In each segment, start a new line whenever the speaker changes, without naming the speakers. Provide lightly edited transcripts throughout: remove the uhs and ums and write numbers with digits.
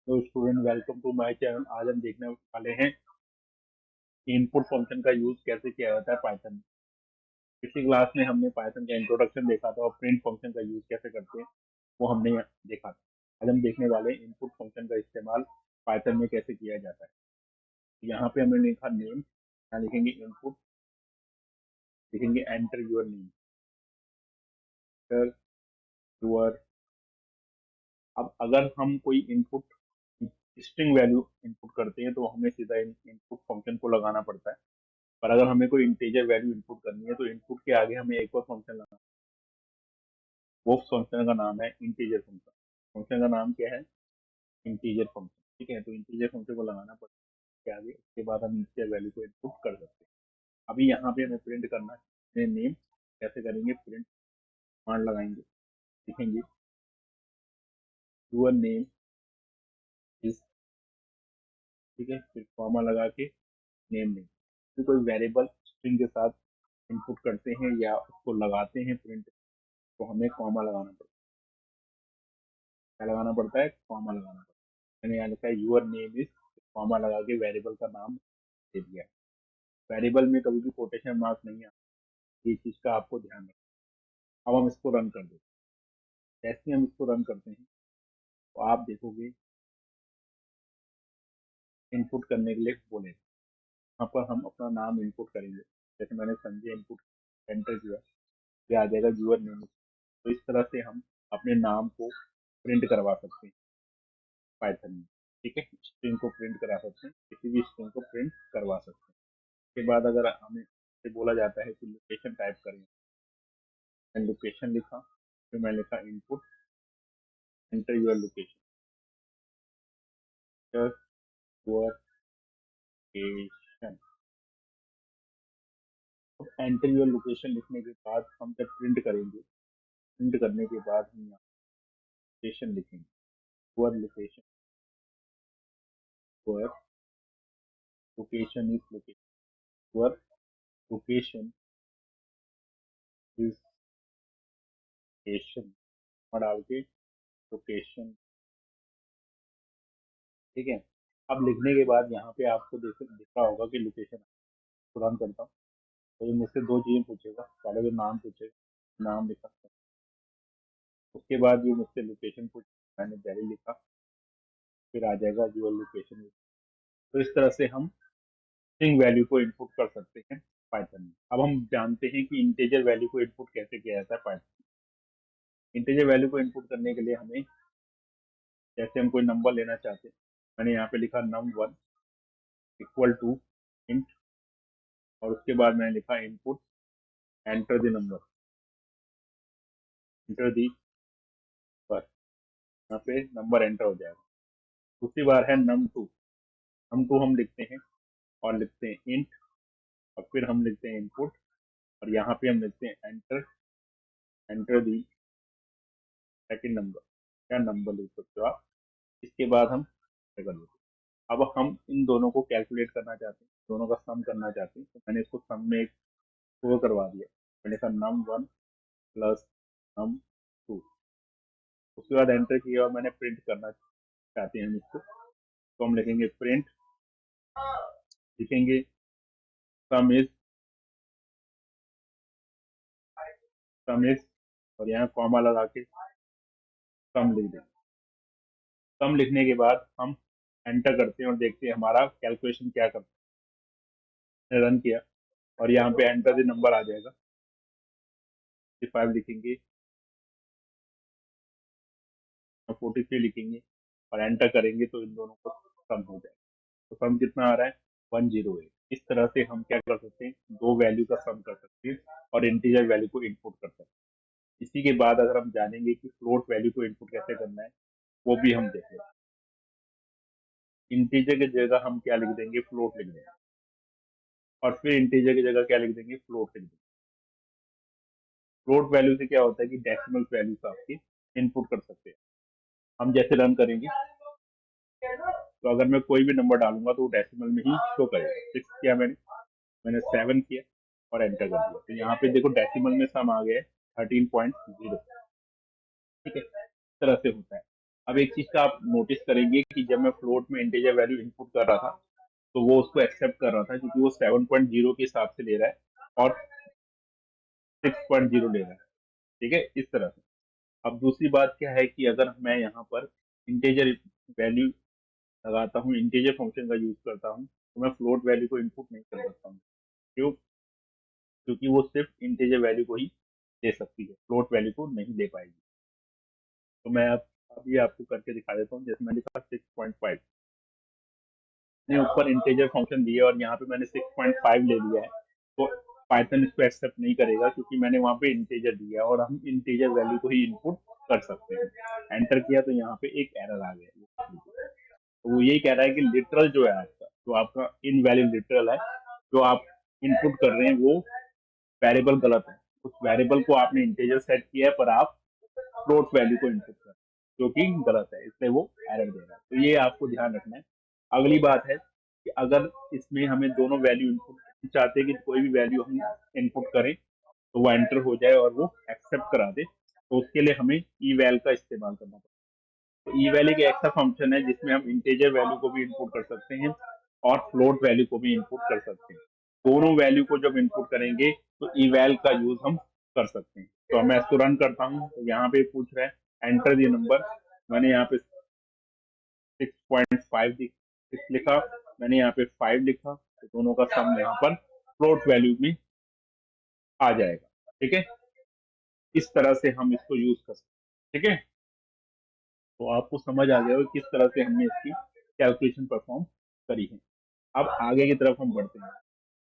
तो student, welcome to my channel. आज हम देखने वाले हैं इनपुट फंक्शन का यूज कैसे किया जाता है पाइथन में। पिछली क्लास में हमने पाइथन का इंट्रोडक्शन देखा था और प्रिंट फंक्शन का यूज कैसे करते हैं वो हमने देखा था। आज हम देखने वाले हैं इनपुट फंक्शन का इस्तेमाल पाइथन में कैसे किया जाता है। यहाँ पे हमने लिखा नेम, यहाँ लिखेंगे इनपुट, लिखेंगे enter your name, enter your. अब अगर हम कोई इनपुट स्ट्रिंग वैल्यू इनपुट करते हैं तो हमें सीधा इनपुट फंक्शन को लगाना पड़ता है। पर अगर हमें कोई इंटीजर वैल्यू इनपुट करनी है तो इनपुट के आगे हमें एक और फंक्शन लगाना है। वो फंक्शन का नाम है इंटीजर फंक्शन। फंक्शन का नाम क्या है? Integer function. ठीक है, तो इंटीजर फंक्शन को लगाना पड़ता है उसके आगे, उसके बाद हम इंटीजर वैल्यू को इनपुट कर सकते हैं। अभी यहाँ पे हमें प्रिंट करना है नेम। कैसे करेंगे? प्रिंट कमांड लगाएंगे, लिखेंगे यूर नेम इज, ठीक है, फिर कॉमा लगा के नेम नेम। तो कोई वेरिएबल स्ट्रिंग के साथ इनपुट करते हैं या उसको लगाते हैं प्रिंट, तो हमें कॉमा लगाना पड़ता है। क्या लगाना पड़ता है? कॉमा लगाना पड़ता है। मैंने यहाँ लिखा है यूर नेम इज, कॉमा लगा के वेरिएबल का नाम दे दिया। वेरिएबल में कभी भी कोटेशन मार्क नहीं आता, ये चीज का आपको ध्यान रखना। अब हम इसको रन कर देते हैं। जैसे ही हम इसको रन करते हैं तो आप देखोगे इनपुट करने के लिए बोले, यहाँ पर हम अपना नाम इनपुट करेंगे। जैसे मैंने संजय इनपुट एंटर किया, ये आ जाएगा यूर नेम। तो इस तरह से हम अपने नाम को प्रिंट करवा सकते हैं पाइथन में। ठीक है, स्ट्रिंग को प्रिंट करा सकते हैं, किसी भी स्ट्रिंग को प्रिंट करवा सकते हैं। उसके बाद अगर हमें से बोला जाता है कि लोकेशन टाइप करें, मैंने लोकेशन लिखा, फिर मैं लिखा input enter your location, your location. अब एंटर यूर लोकेशन लिखने के बाद हम जब प्रिंट करेंगे, प्रिंट करने के बाद हम यहाँ लोकेशन लिखेंगे, your location, your location is location, your location is location और डाल के लोकेशन। ठीक है, अब लिखने के बाद यहाँ पे आपको दिख रहा होगा कि लोकेशन रन करता हूँ तो ये मुझसे दो चीजें पूछेगा। पहले तो नाम पूछेगा, नाम लिखा, उसके बाद ये मुझसे लोकेशन पूछ, मैंने दिल्ली लिखा, फिर आ जाएगा यूर लोकेशन। तो इस तरह से हम स्ट्रिंग वैल्यू को इनपुट कर सकते हैं पाइथन में। अब हम जानते हैं कि इंटीजर वैल्यू को इनपुट कैसे किया जाता है पाइथन में। इंटीजर वैल्यू को इनपुट करने के लिए हमें, जैसे हम कोई नंबर लेना चाहते हैं, मैंने यहाँ पे लिखा num1 इक्वल टू इंट, और उसके बाद मैंने लिखा input enter the number, enter the पर, यहाँ पे नंबर एंटर हो जाएगा। दूसरी बार है num2, num2 हम लिखते हैं और लिखते हैं इंट, और फिर हम लिखते हैं इनपुट, और यहाँ पे हम लिखते हैं enter, enter the second number, क्या नंबर लिख सकते हो आप। इसके बाद हम कर देते हैं। अब हम इन दोनों को कैलकुलेट करना चाहते हैं, दोनों का सम करना चाहते हैं, तो मैंने इसको सम में एक वो करवा दिया। मैंने कहा num1 प्लस num2, उसके बाद एंटर किया और मैंने प्रिंट करना चाहते हैं हम इसको, तो हम लिखेंगे प्रिंट, लिखेंगे सम इज, सम इज, और यहाँ कॉमा लगा के सम लिख देंगे। सम लिखने के बाद हम एंटर करते हैं और देखते हैं हमारा कैलकुलेशन क्या करता है। रन किया और यहाँ पे एंटर द नंबर आ जाएगा, 55 लिखेंगे और 43 लिखेंगे और एंटर करेंगे तो इन दोनों को सम हो जाएगा। तो सम कितना आ रहा है? 108। इस तरह से हम क्या कर सकते हैं, दो वैल्यू का सम कर सकते हैं और इंटीजर वैल्यू को इनपुट कर सकते हैं। इसी के बाद अगर हम जानेंगे कि फ्लोट वैल्यू को इनपुट कैसे करना है, वो भी हम देखेंगे। इंटीजर की जगह हम क्या लिख देंगे? फ्लोट लिख देंगे, और फिर इंटीजर की जगह क्या लिख देंगे? फ्लोट लिख देंगे। फ्लोट वैल्यू से क्या होता है कि डेसिमल वैल्यूज आपकी इनपुट कर सकते हैं। हम जैसे रन करेंगे तो अगर मैं कोई भी नंबर डालूंगा तो वो डेसिमल में ही शो करेगा। 6 किया मैंने 7 किया और एंटर कर दिया, तो यहाँ पे देखो डेसिमल में सम आ गया है 13.0। ठीक है, इस तरह से होता है। अब एक चीज का आप नोटिस करेंगे कि जब मैं फ्लोट में इंटीजर वैल्यू इनपुट कर रहा था तो वो उसको एक्सेप्ट कर रहा था, क्योंकि वो 7.0 के हिसाब से ले रहा है और 6.0 ले रहा है। ठीक है, इस तरह से। अब दूसरी बात क्या है कि अगर मैं यहाँ पर इंटीजर वैल्यू लगाता हूँ, इंटीजर फंक्शन का यूज करता हूँ, तो मैं फ्लोट वैल्यू को इनपुट नहीं कर सकता हूँ। क्यों? क्योंकि वो सिर्फ इंटीजर वैल्यू को ही दे सकती है, फ्लोट वैल्यू को नहीं दे पाएगी। तो मैं अब अभी आपको करके दिखा देता हूँ। जैसे मैंने लिखा 6.5 ने ऊपर इंटीजर फंक्शन दिया और यहाँ पे मैंने 6.5 ले लिया है, तो पाइथन इसको एक्सेप्ट नहीं करेगा, क्योंकि मैंने वहाँ पे इंटीजर दिया और हम इंटीजर वैल्यू को ही इनपुट कर सकते हैं। एंटर किया तो यहाँ पे एक एरर आ गया। तो वो यही कह रहा है कि लिटरल जो है आपका, जो आपका इनवैलिड लिटरल है, जो आप इनपुट कर रहे हैं वो वेरिएबल गलत है। उस वेरिएबल को आपने इंटीजर सेट किया है, पर आप फ्लोट वैल्यू को इनपुट कर, जो कि गलत है, इसलिए वो एरर दे रहा है। तो ये आपको ध्यान रखना है। अगली बात है कि अगर इसमें हमें दोनों वैल्यू इनपुट चाहते हैं कि कोई भी वैल्यू हम इनपुट करें तो वो एंटर हो जाए और वो एक्सेप्ट करा दे, तो उसके लिए हमें eval का इस्तेमाल करना पड़ेगा। तो eval एक ऐसा फंक्शन है जिसमें हम इंटीजर वैल्यू को भी इनपुट कर सकते हैं और फ्लोट वैल्यू को भी इनपुट कर सकते हैं। दोनों वैल्यू को जब इनपुट करेंगे तो eval का यूज हम कर सकते हैं। तो मैं इसको रन करता हूँ, तो यहाँ पे पूछ रहा है एंटर दी नंबर। मैंने यहाँ पे 6.5 लिखा, मैंने यहाँ पे 5 लिखा, तो दोनों का सम यहाँ पर फ्लोट वैल्यू में आ जाएगा। ठीक है, इस तरह से हम इसको यूज कर सकते हैं। ठीक है, तो आपको समझ आ गया किस तरह से हमने इसकी कैलकुलेशन परफॉर्म करी है। अब आगे की तरफ हम बढ़ते हैं।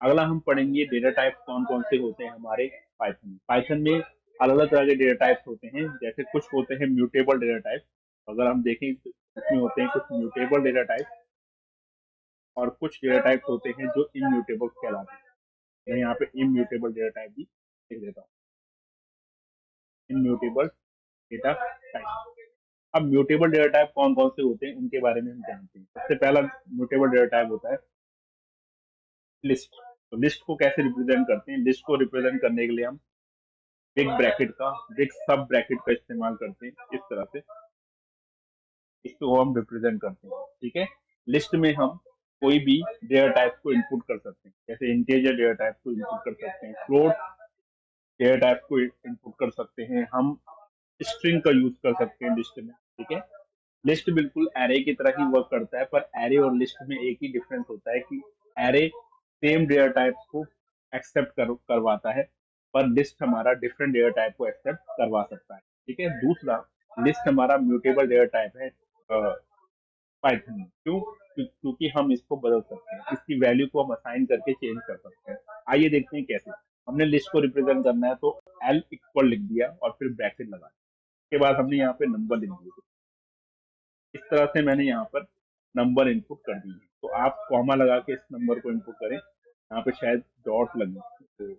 अगला हम पढ़ेंगे डेटा टाइप कौन कौन से होते हैं हमारे पाइथन में। पाइथन में अलग अलग तरह के डेटा टाइप्स होते हैं। जैसे कुछ होते हैं म्यूटेबल डेटा टाइप, अगर हम देखें तो इसमें होते हैं कुछ म्यूटेबल डेटा टाइप, और कुछ डेटा टाइप होते हैं जो इम्यूटेबल कहलाते हैं। मैं यहाँ पे इम्यूटेबल डेटा टाइप भी लिख देता हूँ, इम्यूटेबल डेटा टाइप। अब म्यूटेबल डेटा टाइप कौन कौन से होते हैं उनके बारे में हम जानते हैं। सबसे पहला म्यूटेबल डेटा टाइप होता है लिस्ट। तो लिस्ट को कैसे रिप्रेजेंट करते हैं? लिस्ट को रिप्रेजेंट करने के लिए हम बिग ब्रैकेट का, बिग सब ब्रैकेट का इस्तेमाल करते हैं। इस तरह से इसको हम रिप्रेजेंट करते हैं। ठीक है, लिस्ट में हम कोई भी डेटा टाइप को इनपुट कर सकते हैं। जैसे इंटीजर डेटा टाइप को इनपुट कर सकते हैं, फ्लोट डेटा टाइप को इनपुट कर सकते हैं, हम स्ट्रिंग का यूज कर सकते हैं लिस्ट में। ठीक है, लिस्ट बिल्कुल एरे की तरह ही वर्क करता है, पर एरे और लिस्ट में एक ही डिफरेंस होता है कि एरे सेम डेटा टाइप्स को एक्सेप्ट करवाता है, पर लिस्ट हमारा डिफरेंट डेटा टाइप को एक्सेप्ट करवा सकता है। ठीक है, दूसरा लिस्ट हमारा म्यूटेबल डेटा टाइप है पाइथन में। क्यों? क्योंकि हम इसको बदल सकते हैं, इसकी वैल्यू को हम असाइन करके चेंज कर सकते हैं। आइए देखते हैं कैसे। हमने लिस्ट को रिप्रेजेंट करना है तो एल इक्वल लिख दिया और फिर ब्रैकेट लगा, उसके बाद हमने यहाँ पे नंबर लिख दिया। इस तरह से मैंने यहाँ पर नंबर इनपुट कर दी है। तो आप कॉमा लगा के इस नंबर को इनपुट करें। यहाँ पे शायद डॉट लग तो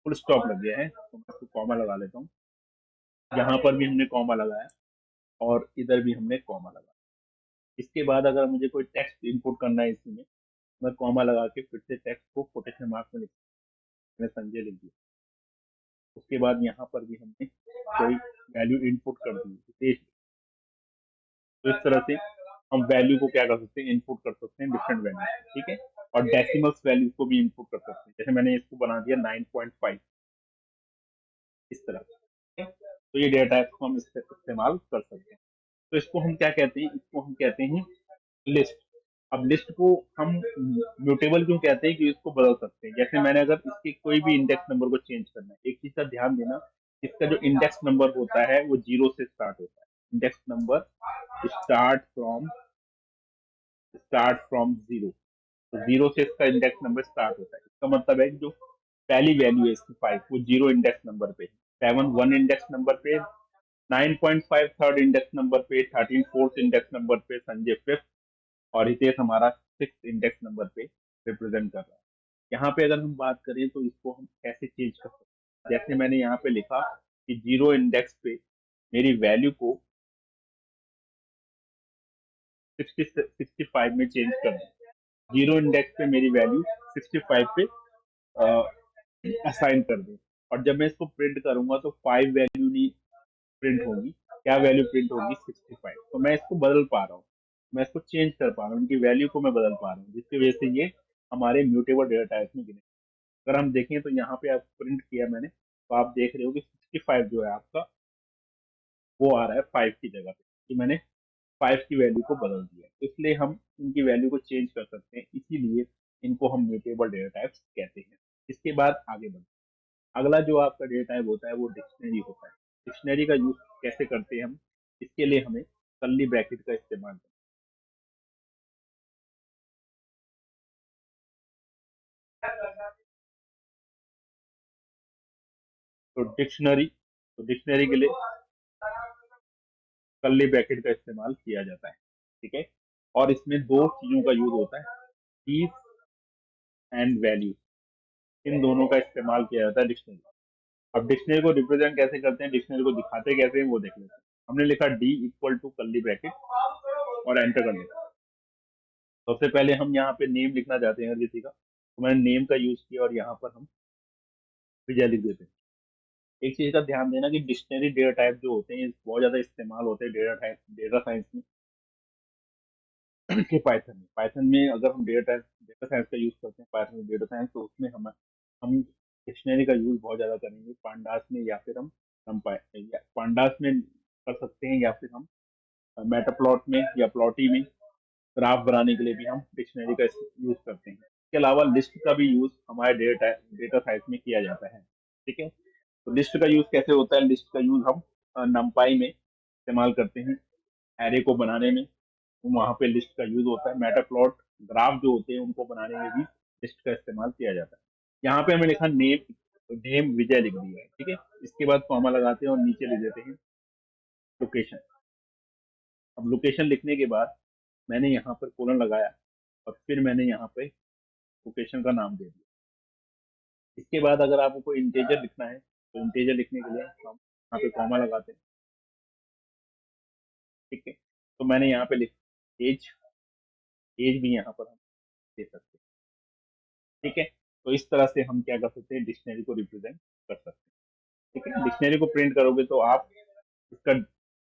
फुल स्टॉप लग गया है, तो मैं इसको कॉमा लगा लेता हूँ। यहाँ पर भी हमने कॉमा लगाया और इधर भी हमने कॉमा लगाया। इसके बाद अगर मुझे कोई टेक्स्ट इनपुट करना है इसी में, मैं कॉमा लगा के फिर से टेक्स्ट को कोटेशन मार्क में लिख, मैंने संजय लिख दिया। उसके बाद यहाँ पर भी हमने कोई वैल्यू इनपुट कर दी। तो इस तरह से हम वैल्यू को क्या कर सकते हैं, इनपुट कर सकते हैं डिफरेंट वैल्यू। ठीक है, और डेसिमल्स वैल्यू को भी इनपुट कर सकते हैं। जैसे मैंने इसको बना दिया 9.5, इस तरह। ठीक है, तो ये डेटा टाइप को हम इस्तेमाल कर सकते हैं। तो इसको हम क्या कहते हैं? इसको हम कहते हैं लिस्ट। अब लिस्ट को हम म्यूटेबल क्यों कहते हैं? कि इसको बदल सकते हैं। जैसे मैंने अगर इसके कोई भी इंडेक्स नंबर को चेंज करना है, एक चीज का ध्यान देना, इसका जो इंडेक्स नंबर होता है वो 0 से स्टार्ट होता है। Index number start from 0। तो 0 से इसका इंडेक्स नंबर स्टार्ट होता है। इसका मतलब है कि जो पहली वैल्यू है इसकी 5, वो 0 इंडेक्स नंबर पे, 7 1 इंडेक्स नंबर पे, 9.5 थर्ड इंडेक्स नंबर पे, 13 फोर्थ इंडेक्स नंबर पे, संजय फिफ्थ, और हितेश हमारा 6 इंडेक्स नंबर पे रिप्रेजेंट कर रहा है। यहाँ पे अगर हम बात करें तो इसको हम कैसे चेंज कर सकते हैं? जैसे मैंने यहाँ पे लिखा कि 0 इंडेक्स पे मेरी वैल्यू को 65 में चेंज कर दें। 0 इंडेक्स पे मेरी वैल्यू 65 पे असाइन कर दें, और जब मैं इसको प्रिंट करूंगा तो 5 वैल्यू नहीं प्रिंट होगी, क्या वैल्यू प्रिंट होगी 65। तो मैं इसको बदल पा रहा हूँ, मैं इसको चेंज कर पा रहा हूँ, इनकी वैल्यू को मैं बदल पा रहा हूँ, जिसकी वजह से ये हमारे म्यूटेबल डेटा टाइप में गिने। अगर हम देखें तो यहाँ पे आप प्रिंट किया मैंने, तो आप देख रहे हो कि 65 जो है आपका वो आ रहा है 5 की जगह पे, कि मैंने 5 की वैल्यू को बदल दिया। इसलिए हम इनकी वैल्यू को चेंज कर सकते हैं, इसीलिए इनको हम म्यूटेबल डेटा टाइप्स कहते हैं। इसके बाद आगे बढ़ते हैं। अगला जो आपका डेटा टाइप होता है वो डिक्शनरी होता है। डिक्शनरी का यूज कैसे करते हैं हम, इसके लिए हमें कर्ली ब्रैकेट का इस्तेमाल करना है। तो डिक्शनरी के लिए कर्ली ब्रैकेट का इस्तेमाल किया जाता है, ठीक है। और इसमें दो चीजों का यूज होता है, कीज एंड वैल्यू, इन दोनों का इस्तेमाल किया जाता है डिक्शनरी। अब डिक्शनरी को रिप्रेजेंट कैसे करते हैं, डिक्शनरी को दिखाते कैसे हैं वो देख लेते हैं। हमने लिखा D equal to curly bracket और एंटर कर लिया। सबसे पहले हम यहाँ पे नेम लिखना चाहते हैं किसी का, तो मैंने नेम का यूज किया और यहाँ पर हम विजय लिख देते हैं। एक चीज का ध्यान देना कि डिक्शनरी डेटा टाइप जो होते हैं बहुत ज्यादा इस्तेमाल होते हैं डेटा टाइप डेटा साइंस में कि पाइथन में अगर हम डेटा साइंस का यूज करते हैं, पाइथन में डेटा साइंस, तो उसमें हम डिक्शनरी का यूज बहुत ज्यादा करेंगे पांडास में, या फिर हम NumPy या पांडास में कर सकते हैं, या फिर हम मेटाप्लॉट में या प्लॉटी में ग्राफ बनाने के लिए भी हम डिक्शनरी का यूज करते हैं। इसके अलावा लिस्ट का भी यूज हमारे डेटा टाइप में किया जाता है, ठीक है। तो लिस्ट का यूज कैसे होता है, लिस्ट का यूज हम NumPy में इस्तेमाल करते हैं एरे को बनाने में, वहां पे लिस्ट का यूज होता है। मेटाप्लॉट ग्राफ जो होते हैं उनको बनाने में भी लिस्ट का इस्तेमाल किया जाता है। यहाँ पे हमें लिखा नेम, नेम विजय लिख दिया है, ठीक है। इसके बाद कॉमा लगाते हैं और नीचे लिख देते हैं लोकेशन। अब लोकेशन लिखने के बाद मैंने यहाँ पर कोलन लगाया और फिर मैंने यहाँ पे लोकेशन का नाम दे दिया। इसके बाद अगर आपको कोई इंटेजर लिखना है तो इंटेजर लिखने के लिए हम यहाँ पे कॉमा लगाते हैं, ठीक है। तो मैंने यहाँ पे लिख एज, एज भी यहाँ पर हम दे सकते हैं, ठीक है। तो इस तरह से हम क्या कर सकते हैं, डिक्शनरी को रिप्रेजेंट कर सकते हैं, ठीक है। डिक्शनरी को प्रिंट करोगे तो आप इसका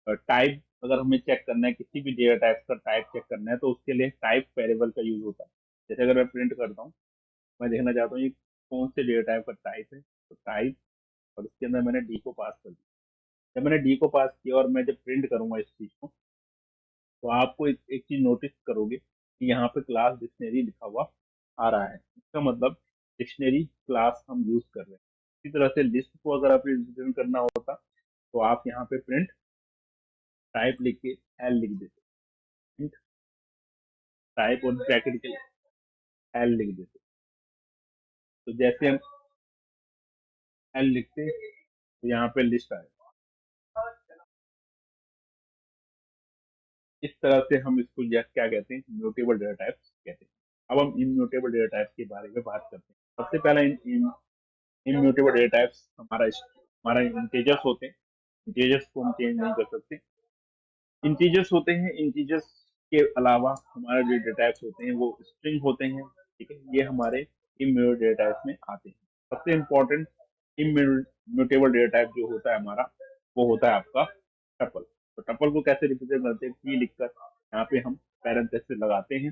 टाइप, अगर हमें चेक करना है किसी भी डेटा टाइप का टाइप चेक करना है, तो उसके लिए टाइप वेरिएबल का यूज होता है। जैसे अगर मैं प्रिंट करता हूँ, मैं देखना चाहता हूँ ये कौन से डेटा टाइप का टाइप है, तो टाइप, और इसके अंदर मैंने डी को पास कर दिया। जब मैंने डी को पास किया और मैं जब प्रिंट करूंगा इस चीज को, तो आपको एक चीज नोटिस करोगे कि यहाँ पे क्लास डिक्शनरी लिखा हुआ आ रहा है। इसका मतलब डिक्शनरी क्लास हम यूज कर रहे हैं। इसी तरह से लिस्ट को अगर आप रिप्रेजेंट करना होता तो आप यहाँ पे प्रिंट टाइप लिख के एल लिख देते, प्रिंट टाइप और ब्रैकेट के एल लिख देते। तो जैसे हम एल लिखते तो यहाँ पे लिस्ट आए। इस तरह से हम इसको क्या कहते हैं, म्यूटेबल डेटा टाइप्स कहते हैं। अब हम इम्यूटेबल डेटा टाइप्स के बारे में बात करते हैं। सबसे पहला इम्यूटेबल डेटा टाइप्स हमारा इंटीजर्स होते हैं। इंटीजर्स को हम चेंज नहीं कर सकते। इंटीजर्स होते हैं, इंटीजर्स के अलावा हमारे जो डेटा टाइप्स होते हैं वो स्ट्रिंग होते हैं, ठीक है। ये हमारे इम्यूटेबल डेटा टाइप्स में आते हैं। सबसे इम्पोर्टेंट इम्यूटेबल डेटा टाइप जो होता है हमारा, वो होता है आपका टपल। तो टपल को कैसे रिप्रेजेंट करते हैं, की लिखकर यहाँ पे हम पैरेंथेसिस लगाते हैं,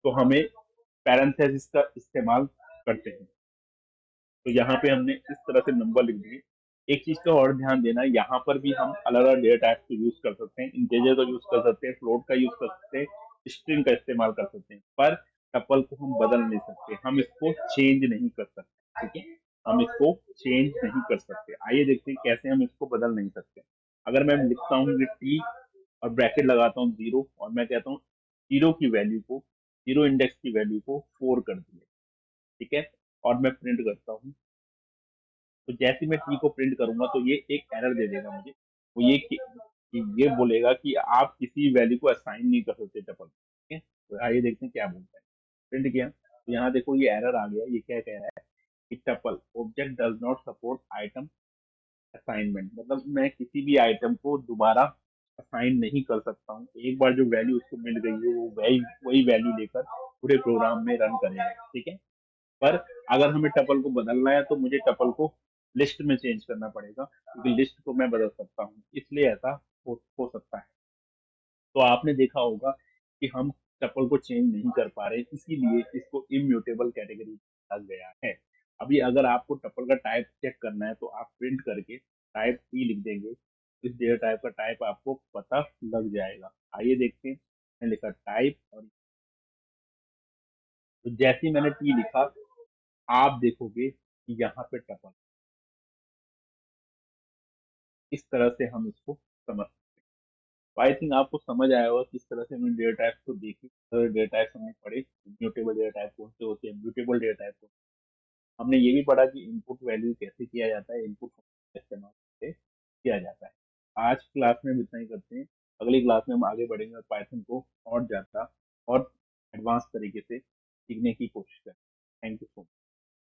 तो हमें पैरेंथेसिस का इस्तेमाल करते हैं। तो यहाँ पे हमने इस तरह से नंबर लिख दिए। एक चीज का और ध्यान देना, यहाँ पर भी हम अलग अलग डेटा टाइप को यूज कर सकते हैं। इंटीजर का यूज कर सकते हैं, फ्लोट का यूज कर सकते हैं, स्ट्रिंग का इस्तेमाल कर सकते हैं, पर टपल को हम बदल नहीं सकते, हम इसको चेंज नहीं कर सकते, ठीक है। हम इसको चेंज नहीं कर सकते। आइए देखते हैं कैसे हम इसको बदल नहीं सकते। अगर मैं लिखता हूँ टी और ब्रैकेट लगाता हूँ 0 और मैं कहता हूँ जीरो की वैल्यू को, जीरो इंडेक्स की वैल्यू को 4 कर दिया, ठीक है, और मैं प्रिंट करता हूँ, तो जैसे मैं टी को प्रिंट करूंगा तो ये एक एरर दे देगा मुझे। वो कि ये बोलेगा कि आप किसी वैल्यू को असाइन नहीं कर सकते टपल, ठीक है। तो आइए देखते हैं क्या बोलता है। प्रिंट किया तो यहाँ देखो ये एरर आ गया। ये क्या कह रहा है कि tuple object does not support item assignment, मतलब मैं किसी भी आइटम को दोबारा असाइन नहीं कर सकता हूँ। एक बार जो वैल्यू उसको मिल गई है वो वही वही वैल्यू लेकर पूरे प्रोग्राम में रन करेगा, ठीक है। पर अगर हमें टपल को बदलना है तो मुझे टपल को लिस्ट में चेंज करना पड़ेगा, क्योंकि लिस्ट को मैं बदल सकता हूँ, इसलिए ऐसा हो सकता है। तो आपने देखा होगा कि हम टपल को चेंज नहीं कर पा रहे, इसीलिए इसको इम्यूटेबल कैटेगरी में रखा गया है। अभी अगर आपको टपल का टाइप चेक करना है तो आप प्रिंट करके टाइप टी लिख देंगे, इस डेटा टाइप का टाइप आपको पता लग जाएगा। आइए देखते हैं, मैंने लिखा टाइप, और तो जैसे ही मैंने टी लिखा, आप देखोगे कि यहाँ पे टपल, इस तरह से हम इसको समझ, आई थिंक आपको समझ आया होगा किस तरह से हमने डेटा टाइप को देखी, डेटा टाइप हमने पढ़े, इम्यूटेबल डेटा टाइप कौन से होते हैं, म्यूटेबल डेटा टाइप को हमने ये भी पढ़ा कि इनपुट वैल्यू कैसे किया जाता है, इनपुट इस्तेमाल कैसे किया जाता है। आज क्लास में हम इतना ही करते हैं, अगली क्लास में हम आगे बढ़ेंगे और पाइथन को और ज्यादा और एडवांस तरीके से सीखने की कोशिश करेंगे।